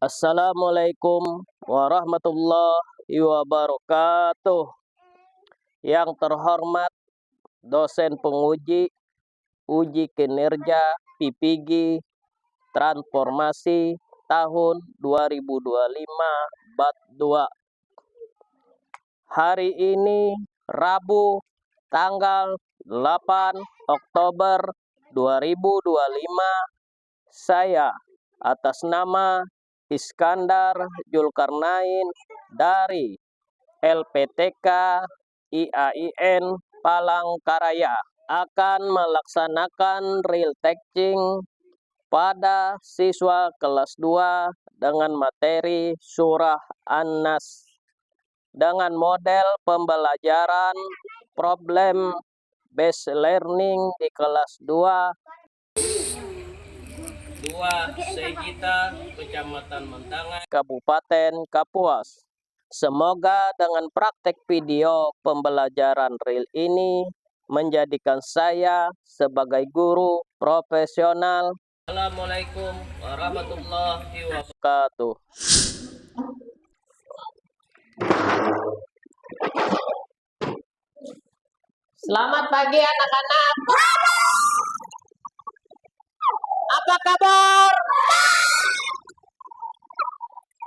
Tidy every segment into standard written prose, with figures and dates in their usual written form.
Assalamualaikum warahmatullahi wabarakatuh. Yang terhormat dosen penguji uji kinerja PPG transformasi tahun 2025 bat 2. Hari ini Rabu tanggal 8 Oktober 2025, saya atas nama Iskandar Zulkarnain dari LPTK IAIN Palangkaraya akan melaksanakan real teaching pada siswa kelas 2 dengan materi surah An-Nas dengan model pembelajaran problem based learning di kelas 2 Segita, Kecamatan Mentangan, Kabupaten Kapuas. Semoga dengan praktek video pembelajaran real ini menjadikan saya sebagai guru profesional. Assalamualaikum warahmatullahi wabarakatuh. Selamat pagi anak-anak. Apa kabar?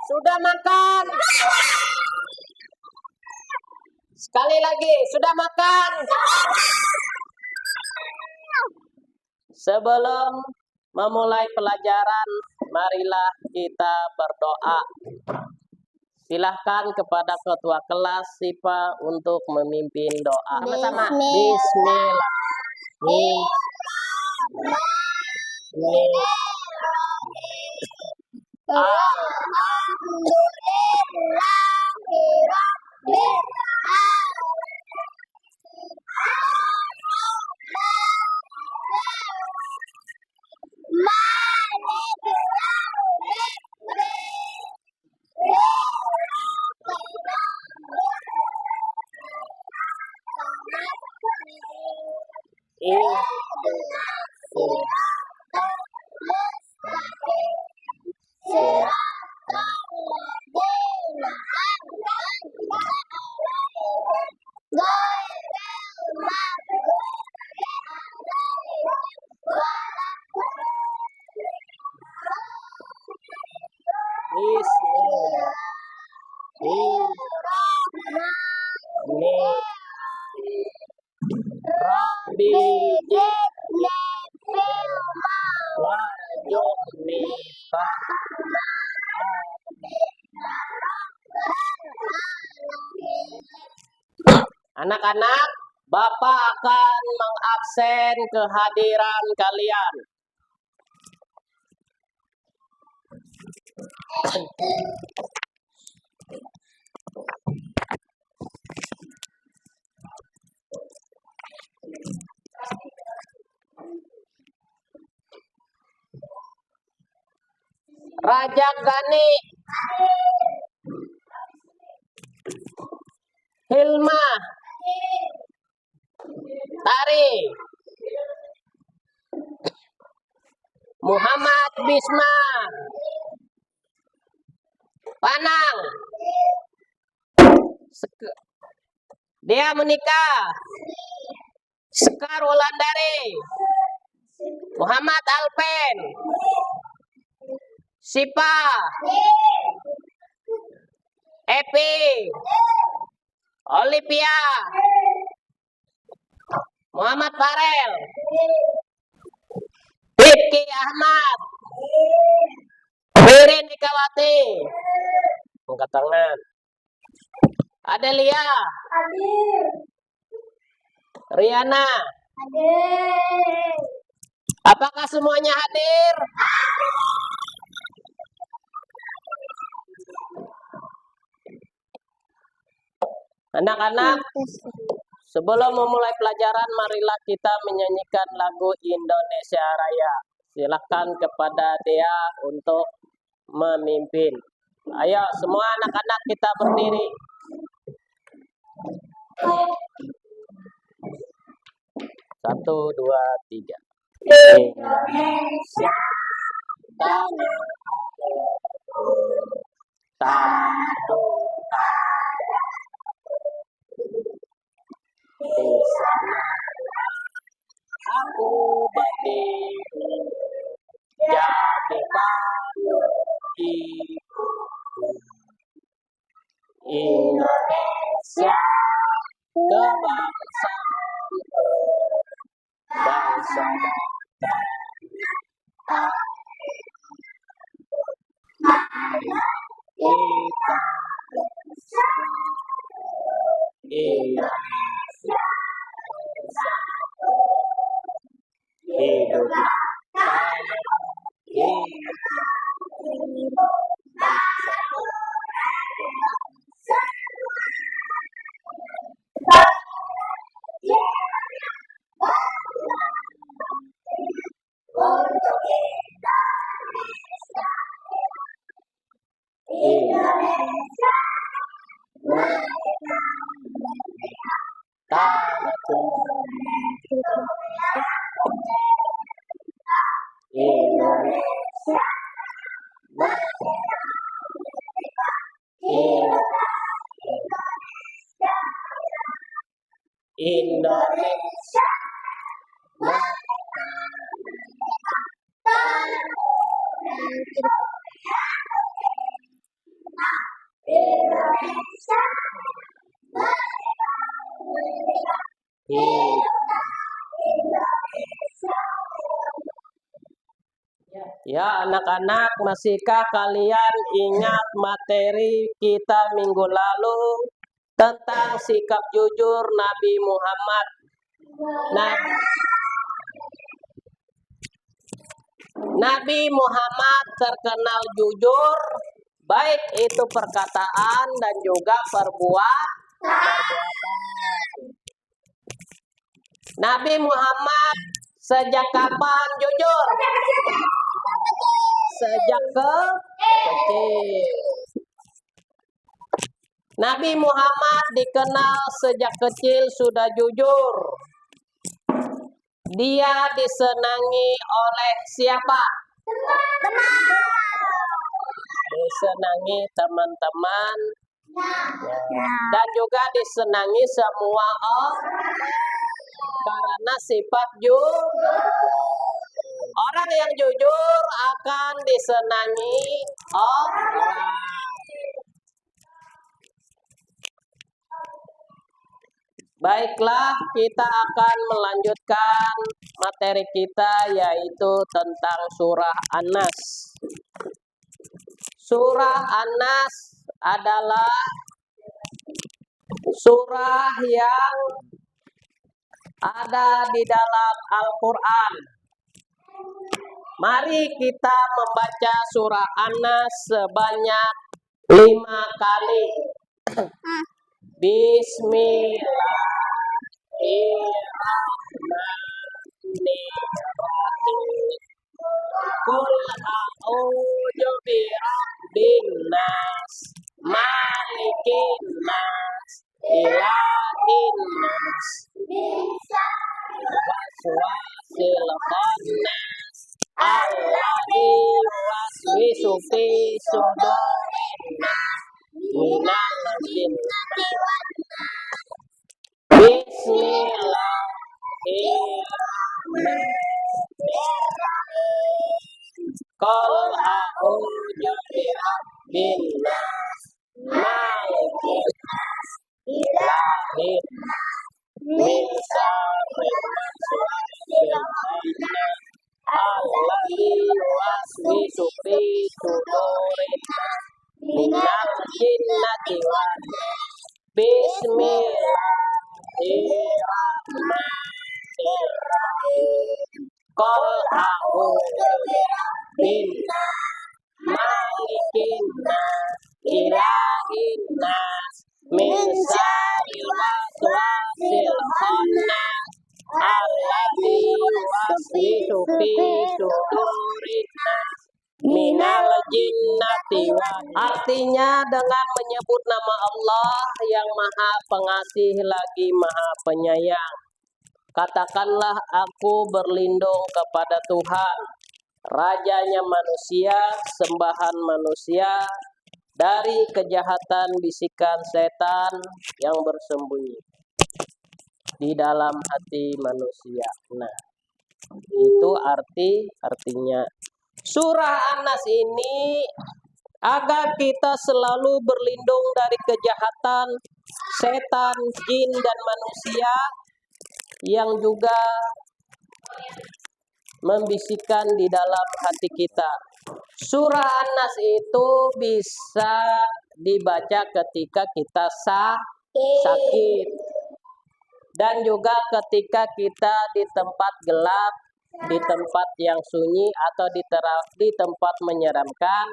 Sudah makan? Sekali lagi, sudah makan? Sebelum memulai pelajaran, marilah kita berdoa. Silahkan kepada ketua kelas SIPA untuk memimpin doa. Sama-sama. Bismillah. Anak-anak, Bapak akan mengabsen kehadiran kalian. Rajak Gani, Hilma, Tari, Muhammad Bisma, Panang, Dia menikah, Sekar Wulandari, Muhammad Alpen, Sipa, Epi, Olivia, Muhammad Farel, Rifki Ahmad, Wirin Nikawati, angkat tangan. Adelia, Riana, apakah semuanya hadir? Anak-anak, sebelum memulai pelajaran, marilah kita menyanyikan lagu Indonesia Raya. Silakan kepada Dea untuk memimpin. Ayo, semua anak-anak kita berdiri. 1, 2, 3. Indonesia tanah duka di sana aku berdiri jadi panutanku Indonesia kebangsaanku bangsa kita Indonesia hidup saya hidup Indonesia tanahku Indonesia Indonesia Ya anak-anak, masihkah kalian ingat materi kita minggu lalu tentang sikap jujur Nabi Muhammad? Nabi Muhammad terkenal jujur, baik itu perkataan dan juga perbuatan. Nabi Muhammad sejak kapan jujur? Sejak kecil. Nabi Muhammad dikenal sejak kecil sudah jujur. Dia disenangi oleh siapa? Disenangi teman-teman. Dan juga disenangi semua orang. Karena sifat jujur. Orang yang jujur akan disenangi orang. Baiklah, kita akan melanjutkan materi kita yaitu tentang surah An-Nas. Surah An-Nas adalah surah yang ada di dalam Al-Quran. Mari kita membaca surah An-Nas sebanyak 5 kali. Bismillahirrahmanirrahim. Qul a'udzu birabbin nas, malikin nas, ilahin nas, waswasil khannas, alladzi yuwaswisu fi sudurin nas minal jinnati wan nas. Bismillahirrahmanirrahim. Qul a'udzu birabbin nas, malikin nas, ilahin nas, min syarril waswasil khannas, alladzi yuwaswisu fi sudurin nas minal jinnati wan nas. Bismillahirrahmanirrahim. Qul a'udzu birabbin nas, malikin nas, ilahin nas, min syarril waswasil khannas, alladzi yuwaswisu fi sudurin nas minal jinnati wan nas. Artinya dengan menyebut nama Allah yang Maha Pengasih lagi Maha Penyayang. Katakanlah aku berlindung kepada Tuhan, Rajanya manusia, sembahan manusia, dari kejahatan bisikan setan yang bersembunyi di dalam hati manusia. Nah, itu artinya surah An-Nas ini agar kita selalu berlindung dari kejahatan setan, jin, dan manusia yang juga membisikkan di dalam hati kita. Surah An-Nas itu bisa dibaca ketika kita sakit dan juga ketika kita di tempat gelap, di tempat yang sunyi atau di tempat menyeramkan.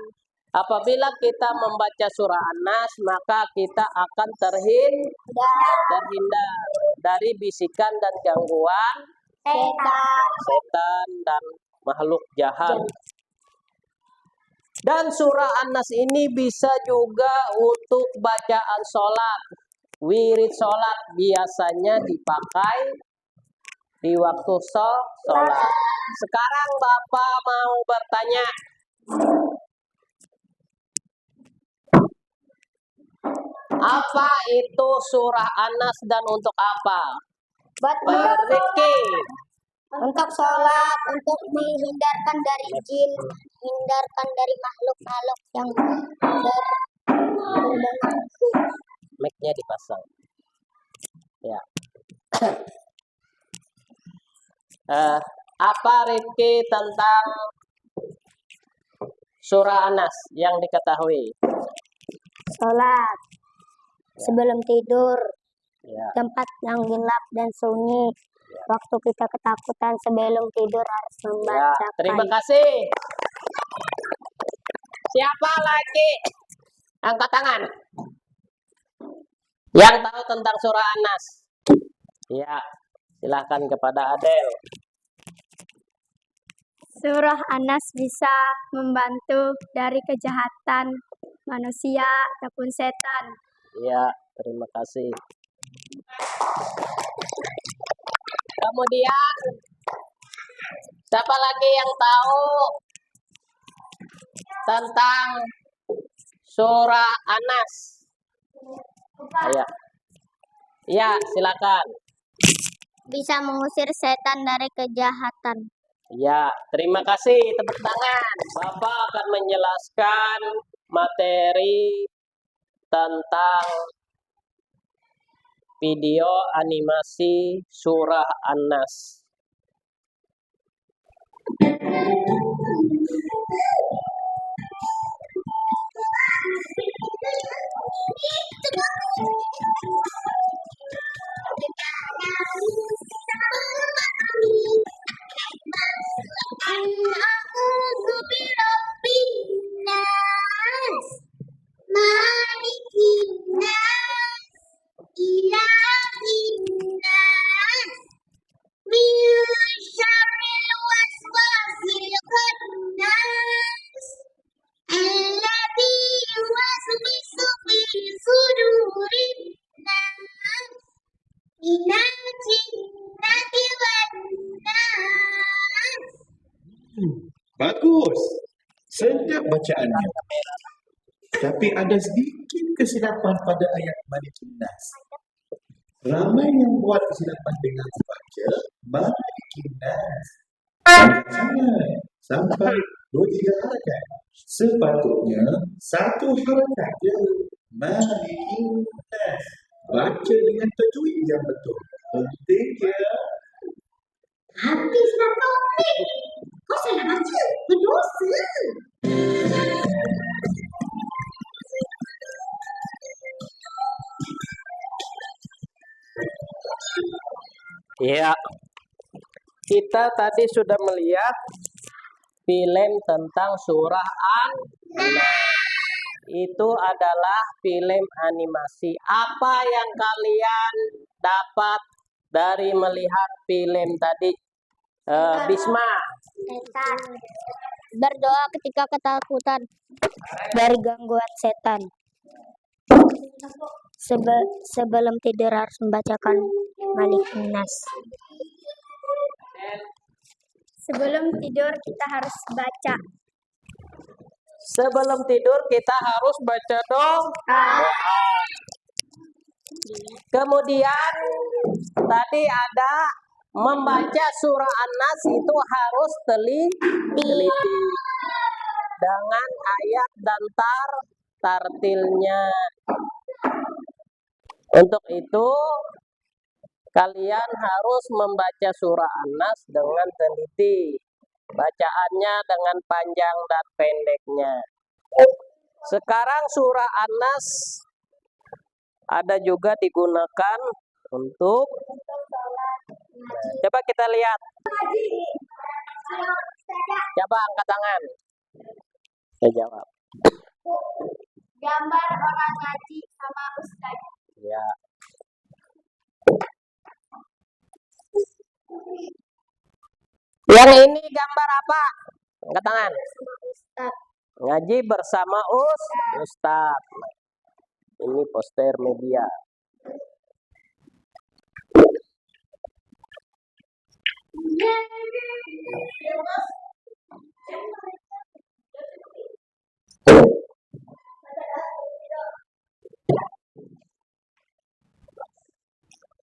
Apabila kita membaca surah An-Nas, maka kita akan terhindar dari bisikan dan gangguan setan dan makhluk jahat. Dan surah An-Nas ini bisa juga untuk bacaan sholat. Wirid sholat biasanya dipakai di waktu sholat. Sekarang Bapak mau bertanya, apa itu surah An-Nas dan untuk apa? Untuk sholat, untuk menghindarkan dari jin, menghindarkan dari makhluk-makhluk yang berbentuk. Mic-nya dipasang. Ya. Apa Rifki tentang surah An-Nas yang diketahui? Sholat sebelum tidur, Ya. tempat yang gelap dan sunyi. Waktu kita ketakutan sebelum tidur harus Ya, membacakan. terima kasih. Siapa lagi? Angkat tangan. Yang tahu tentang surah An-Nas? Ya, silahkan kepada Adel. Surah An-Nas bisa membantu dari kejahatan manusia ataupun setan. Ya, terima kasih. Kemudian, siapa lagi yang tahu tentang surah An-Nas? Ya, silakan. Bisa mengusir setan dari kejahatan. Ya, terima kasih. Tepuk tangan. Bapak akan menjelaskan materi tentang video animasi surah An-Nas. Bagus. Sedap bacaannya. Tapi ada sedikit kesilapan pada ayat Malikin Nas. Ramai yang buat kesilapan dengan membaca Malikin Nas. Jangan sampai 2-3 harakat. Sepatutnya 1 harakat je. Malikin Nas. Baca dengan tajwid yang betul. Penting ya. Habislah topik. Kau salah baca. Berdosa. Ya, kita tadi sudah melihat film tentang surah An-Nas. Itu adalah film animasi. Apa yang kalian dapat dari melihat film tadi? Bisma. Setan. Berdoa ketika ketakutan dari gangguan setan. Sebelum tidur harus membacakan Malikin Nas. Sebelum tidur kita harus baca Sebelum tidur kita harus baca doa. Kemudian tadi ada membaca surah An-Nas itu harus teliti dengan ayat dan tartilnya. Untuk itu kalian harus membaca surah An-Nas dengan teliti. Bacaannya dengan panjang dan pendeknya. Sekarang surah An-Nas ada juga digunakan untuk coba kita lihat. Coba angkat tangan. Saya jawab. Gambar orang ngaji sama ustaz. Ya. Yang ini gambar apa? Angkat tangan. Ustaz. Ngaji bersama Ustaz. Ini poster media.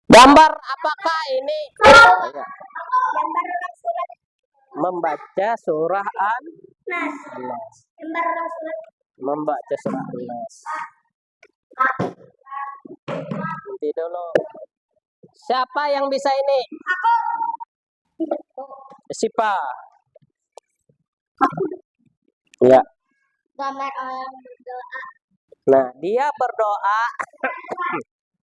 Gambar apakah ini? Gambar orang surat Membaca surah Nas. An-Nas. Gambar orang surat. Membaca surah An-Nas. Nanti dulu. Siapa yang bisa ini? Aku. Siapa? Ya. Gambar orang berdoa. Nah, dia berdoa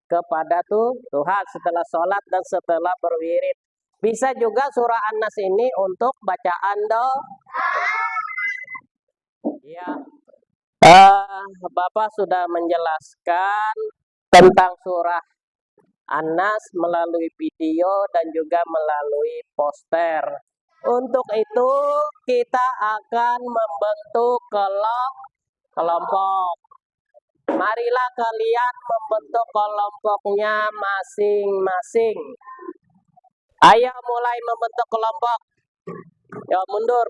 kepada Tuhan setelah sholat dan setelah berwirid. Bisa juga surah An-Nas ini untuk bacaan doa. Ya. Bapak sudah menjelaskan tentang surah An-Nas melalui video dan juga melalui poster. Untuk itu kita akan membentuk kelompok. Marilah kalian membentuk kelompoknya masing-masing. Ayo mulai membentuk kelompok. Yo mundur.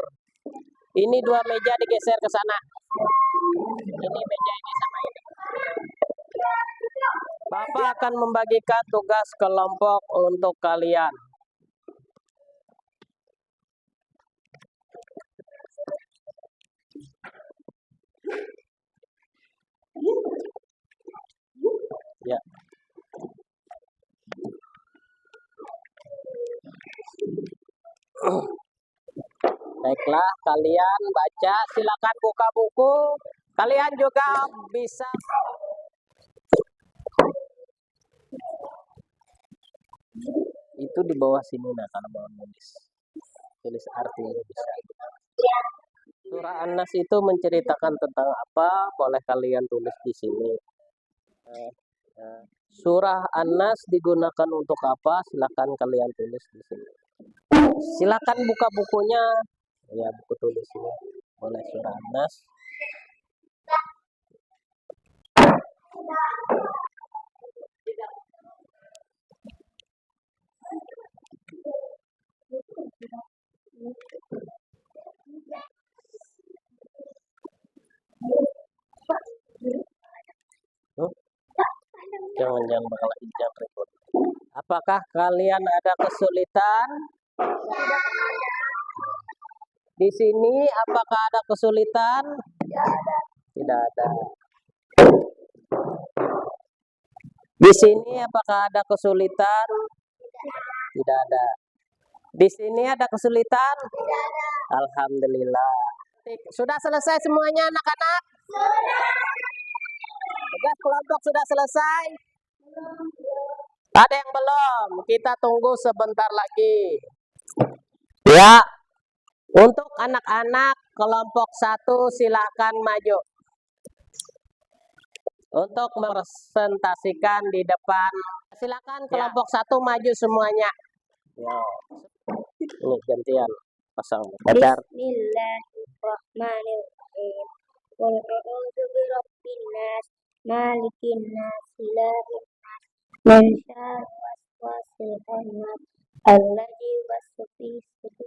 Ini 2 meja digeser ke sana. Ini meja ini sama ini. Bapak akan membagikan tugas kelompok untuk kalian. Ya. Baiklah, kalian baca, silakan buka buku. Kalian juga bisa itu di bawah sini nah kalau mau tulis artinya bisa. Surah An-Nas itu menceritakan tentang apa? Boleh kalian tulis di sini. Surah An-Nas digunakan untuk apa? Silakan kalian tulis di sini. Silakan buka bukunya. Ya, buku tulisnya. Boleh surah An-Nas. Jangan bakal jangan repot. Apakah kalian ada kesulitan? Di sini apakah ada kesulitan? Tidak ada. Di sini apakah ada kesulitan? Tidak ada. Di sini ada kesulitan? Alhamdulillah. Sudah selesai semuanya anak-anak? Tugas kelompok sudah selesai? Ada yang belum? Kita tunggu sebentar lagi. Ya. Untuk anak-anak kelompok 1 silakan maju. Untuk merepresentasikan di depan. Silakan kelompok 1 maju semuanya. Ya. Ini gantian pasang. Bacar. Bismillahirrahmanirrahim. Qul a'udzu birabbin nas, malikin nas, ilahin nas, min syarri waswasil khannas, alladzi yuwaswisu fi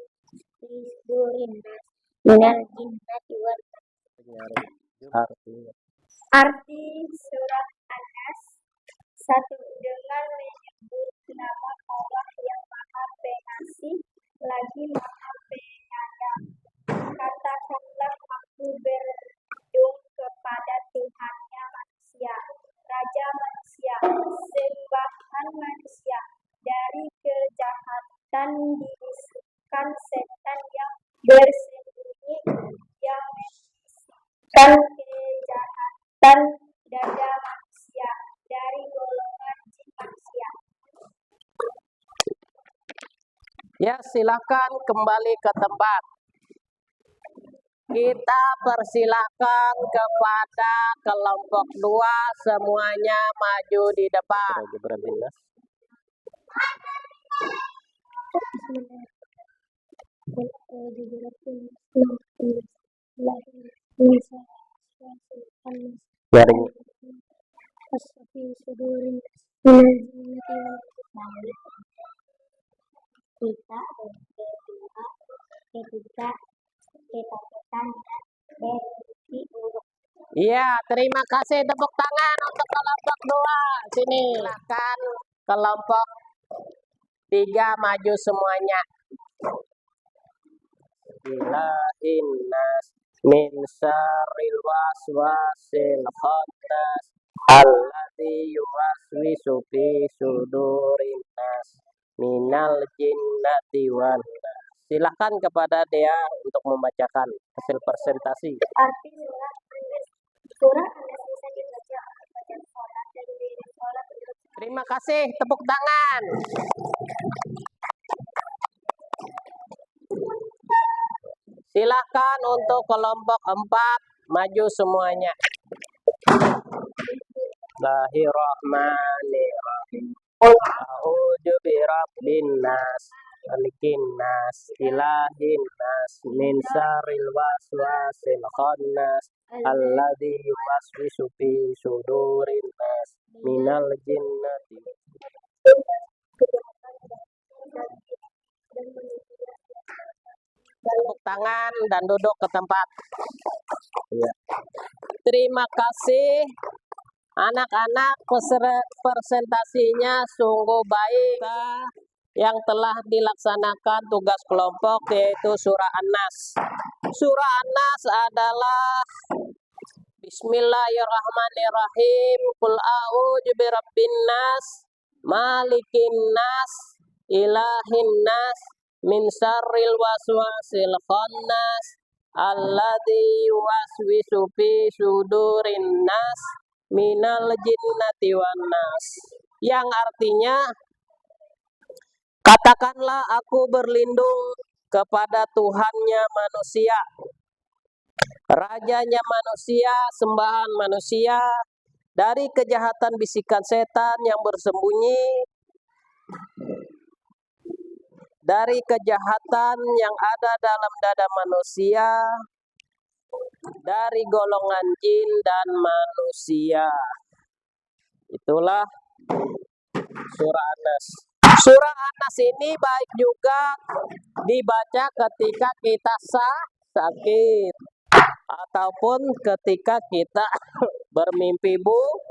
sudurin nas, minal jinnati wan nas. Artinya. Arti surat An-Nas 1. Dengan menyebut nama Allah yang Maha Pengasih lagi Maha Penyayang. Katakanlah aku berlindung kepada Tuhannya manusia, Raja manusia, sembahan manusia, dari kejahatan dibisikan setan yang bersembunyi, yang membisikkan kejahatan dada manusia, dari golongan jin manusia. Ya, silakan kembali ke tempat. Kita persilakan kepada kelompok 2 semuanya maju di depan. Kita berdua ketika ketakutan berarti buruk. Iya, terima kasih, tepuk tangan untuk kelompok 2. Sini, silakan kelompok 3 maju semuanya. Ilahinnas min syarril waswasil khannas alladzi yuwaswisu fi sudurin nas minal jinnati wan nas. Silakan kepada Dea untuk membacakan hasil presentasi. Arti surat An-Nas bisa dibaca bacaan sholat dan diri sholat. Terima kasih, tepuk tangan. Silakan untuk kelompok 4 maju semuanya. Bismillahirrahmanirrahim. A'udzu birabbin nas, malikin nas, ilahin nas, min syarril waswasil khannas alladzi yuwaswisu fi sudurin nas minal jinnati. Tepuk tangan dan duduk ke tempat. Ya. Terima kasih anak-anak, presentasinya sungguh baik yang telah dilaksanakan tugas kelompok, yaitu surah An-Nas. Surah An-Nas adalah Bismillahirrahmanirrahim. Qul a'udzu birabbin nas, malikin nas, ilahin nas, min syarril waswasil khannas alladzi yuwaswisu fi sudurin nas minal jinnati wan nas. Yang artinya, katakanlah aku berlindung kepada Tuhannya manusia, Rajanya manusia, sembahan manusia, dari kejahatan bisikan setan yang bersembunyi, dari kejahatan yang ada dalam dada manusia, dari golongan jin dan manusia. Itulah surah An-Nas. Surah An-Nas ini baik juga dibaca ketika kita sakit ataupun ketika kita bermimpi buruk.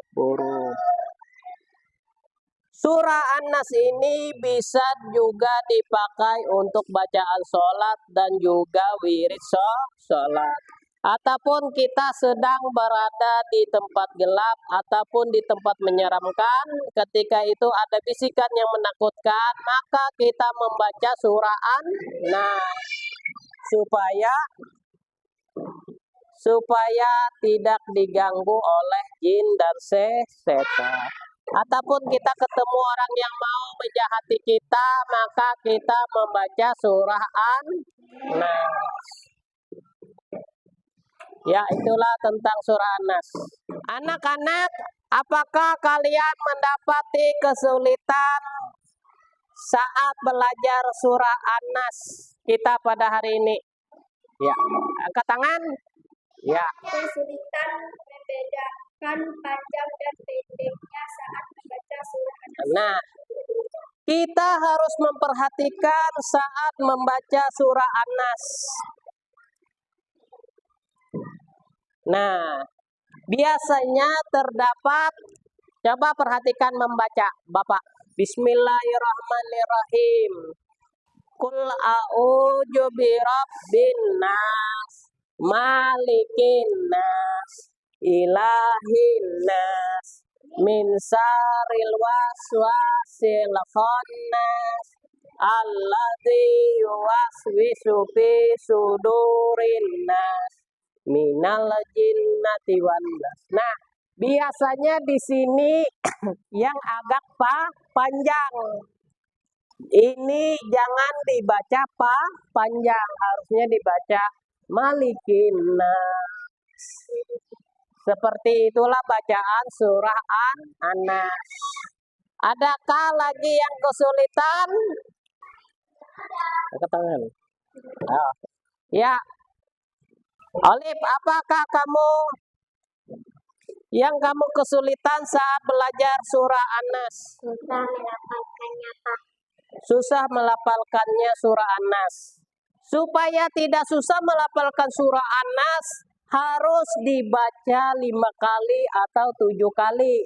Surah An-Nas ini bisa juga dipakai untuk bacaan sholat dan juga wirid sholat. Ataupun kita sedang berada di tempat gelap ataupun di tempat menyeramkan, ketika itu ada bisikan yang menakutkan, maka kita membaca surah An-Nas supaya tidak diganggu oleh jin dan setan. Ataupun kita ketemu orang yang mau menjahati kita, maka kita membaca surah An-Nas. Ya, itulah tentang surah An-Nas. Anak-anak, apakah kalian mendapati kesulitan saat belajar surah An-Nas kita pada hari ini? Ya, angkat tangan. Ya. Kesulitan membedakan panjang dan pendeknya saat membaca surah An-Nas. Nah, kita harus memperhatikan saat membaca surah An-Nas. Nah, biasanya terdapat, coba perhatikan membaca Bapak. Bismillahirrahmanirrahim. Qul a'udzu birabbin nas, malikin nas, ilahin nas, min syarril waswasil khannas, alladzi yuwaswisu fi sudurin nas, minal jinnati wan nas. Nah, biasanya di sini yang agak panjang. Ini jangan dibaca panjang, harusnya dibaca malikin nas. Seperti itulah bacaan surah An-Nas. Adakah lagi yang kesulitan? Angkat tangan. Oh. Ya, Olip, apakah yang kamu kesulitan saat belajar surah An-Nas? Susah melafalkannya, Pak. Susah melafalkannya surah An-Nas. Supaya tidak susah melafalkan surah An-Nas, harus dibaca 5 kali atau 7 kali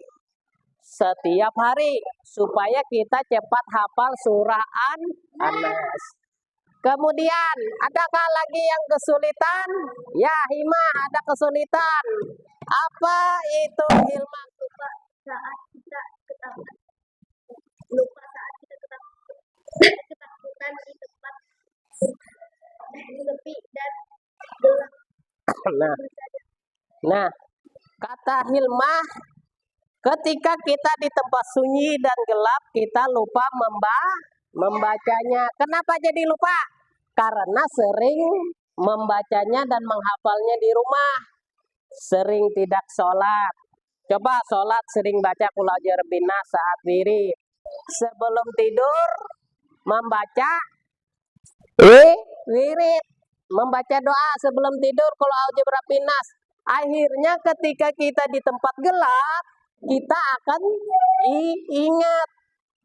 setiap hari, supaya kita cepat hafal surah An-Nas. Kemudian, adakah lagi yang kesulitan? Ya, Hima, ada kesulitan. Apa itu, Hilma? Lupa saat kita ketakutan. Lupa saat kita ketakutan di tempat sepi dan gelap. Nah, kata Hilma, ketika kita di tempat sunyi dan gelap, kita lupa membacanya. Kenapa jadi lupa? Karena sering membacanya dan menghafalnya di rumah. Sering tidak sholat. Coba sholat sering baca Qul a'udzu birabbin nas saat wirid. Sebelum tidur membaca wirid. Membaca doa sebelum tidur Qul a'udzu birabbin nas. Akhirnya ketika kita di tempat gelap, kita akan ingat.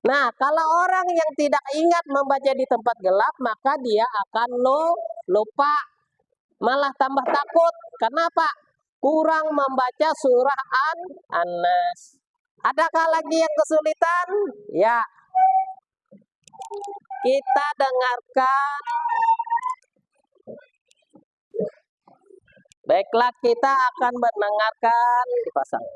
Nah, kalau orang yang tidak ingat membaca di tempat gelap, maka dia akan lupa, malah tambah takut. Kenapa? Kurang membaca surah An-Nas. Adakah lagi yang kesulitan? Ya. Kita dengarkan. Baiklah, kita akan mendengarkan dipasang.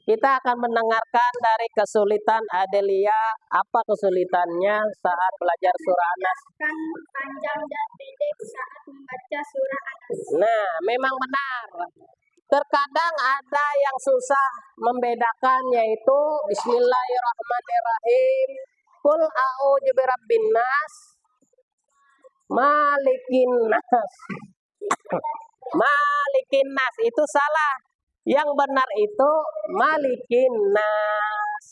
Kita akan mendengarkan dari kesulitan Adelia, apa kesulitannya saat belajar surah An-Nas. Kan panjang dan pendek saat membaca surah An-Nas. Nah, memang benar. Terkadang ada yang susah membedakan, yaitu Bismillahirrahmanirrahim. Qul a'udzu birabbin nas, malikin nas. Malikin nas itu salah. Yang benar itu malikin nas,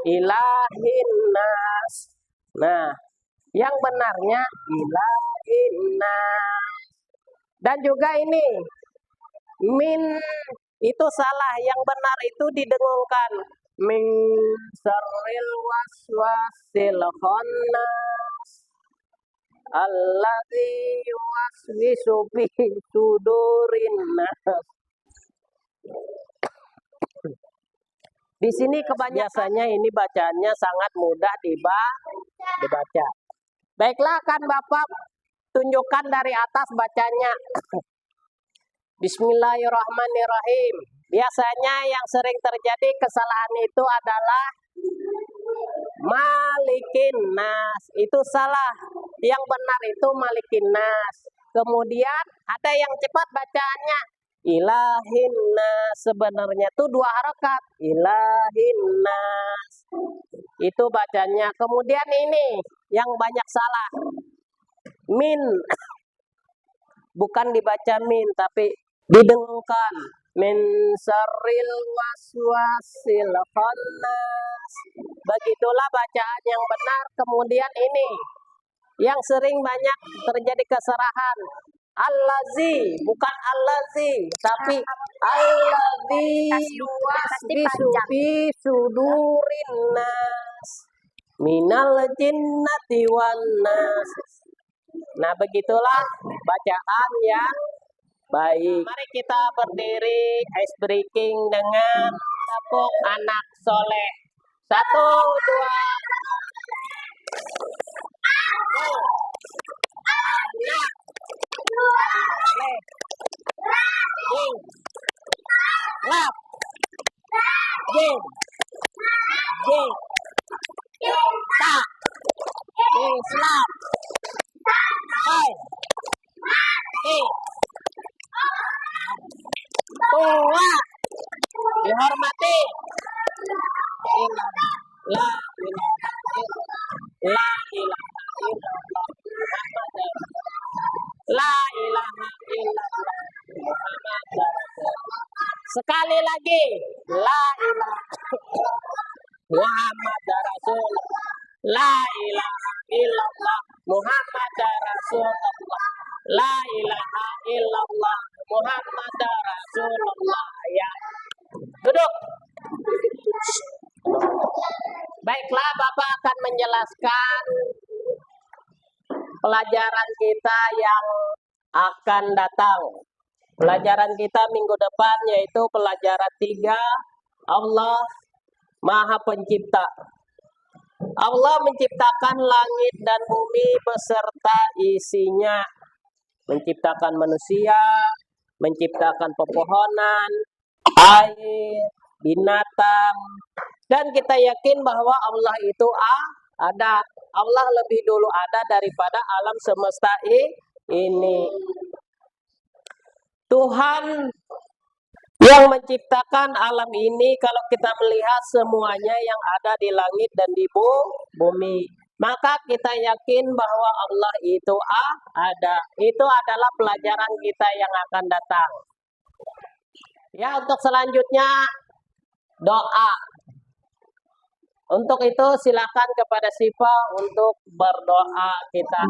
ilahin nas. Nah, yang benarnya ilahin nas. Dan juga ini min itu salah. Yang benar itu didengungkan min syarril waswasil khannas, alladzi yuwaswisu fi sudurin nas. Di sini kebanyakannya ini bacaannya sangat mudah dibaca. Baiklah, akan Bapak tunjukkan dari atas bacanya. Bismillahirrahmanirrahim. Biasanya yang sering terjadi kesalahan itu adalah malikin nas. Itu salah. Yang benar itu malikin nas. Kemudian ada yang cepat bacaannya ilahin nas. Sebenarnya itu 2 harakat. Ilahin nas. Itu bacanya. Kemudian ini yang banyak salah. Min. Bukan dibaca min, tapi didengungkan. Min syarril waswasil khannas. Begitulah bacaan yang benar. Kemudian ini yang sering banyak terjadi kesalahan. Allazi, bukan allazi, tapi allazi yuwaswisu fi sudurin nas, minal jinnati wan nas. Nah, begitulah bacaan yang Baik. Mari kita berdiri ice breaking dengan tepuk anak soleh. 1, 2. Anak soleh. Jing. Lap. Jing. Jing. Tak. Jing slap. Hai. Tua. Dihormati. La ilaha illallah. Sekali lagi. La ilaha Muhammad Rasulullah. La ilaha illallah Muhammad Rasulullah. La ilaha illallah Muhammad Rasulullah. Ya. Duduk. Baiklah, Bapak akan menjelaskan pelajaran kita yang akan datang. Pelajaran kita minggu depan yaitu pelajaran 3, Allah Maha Pencipta. Allah menciptakan langit dan bumi beserta isinya. Menciptakan manusia, menciptakan pepohonan, air, binatang. Dan kita yakin bahwa Allah itu ada. Allah lebih dulu ada daripada alam semesta ini. Tuhan yang menciptakan alam ini, kalau kita melihat semuanya yang ada di langit dan di bumi, maka kita yakin bahwa Allah itu ada. Itu adalah pelajaran kita yang akan datang. Ya, untuk selanjutnya doa. Untuk itu silakan kepada Siva untuk berdoa kita.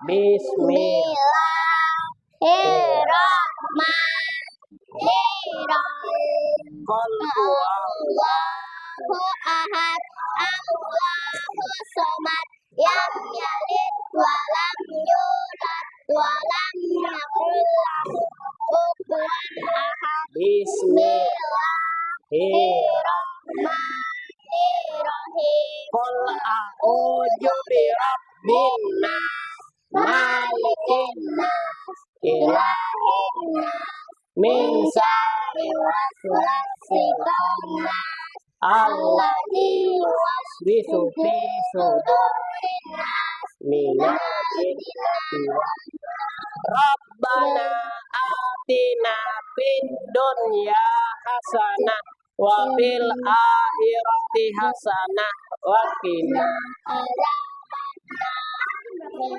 Bismillahirrahmanirrahim. Allahu ahad, Allahu somad, lam yalid wa lam yulad wa lam yakul lahu kufuwan ahad. Bismillahirrahmanirrahim. Qul a'udzu birabbin nas, malikin nas, ilahin nas, min syarri waswasil khannas, alladzi yuwaswisu fi sudurin nas, minal jinnati wan nas. Rabbana atina fid dunya hasanah wa fil akhirati hasanah wa qina adzabannar.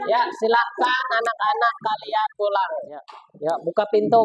Ya, silakan anak-anak kalian pulang. Ya, buka pintu.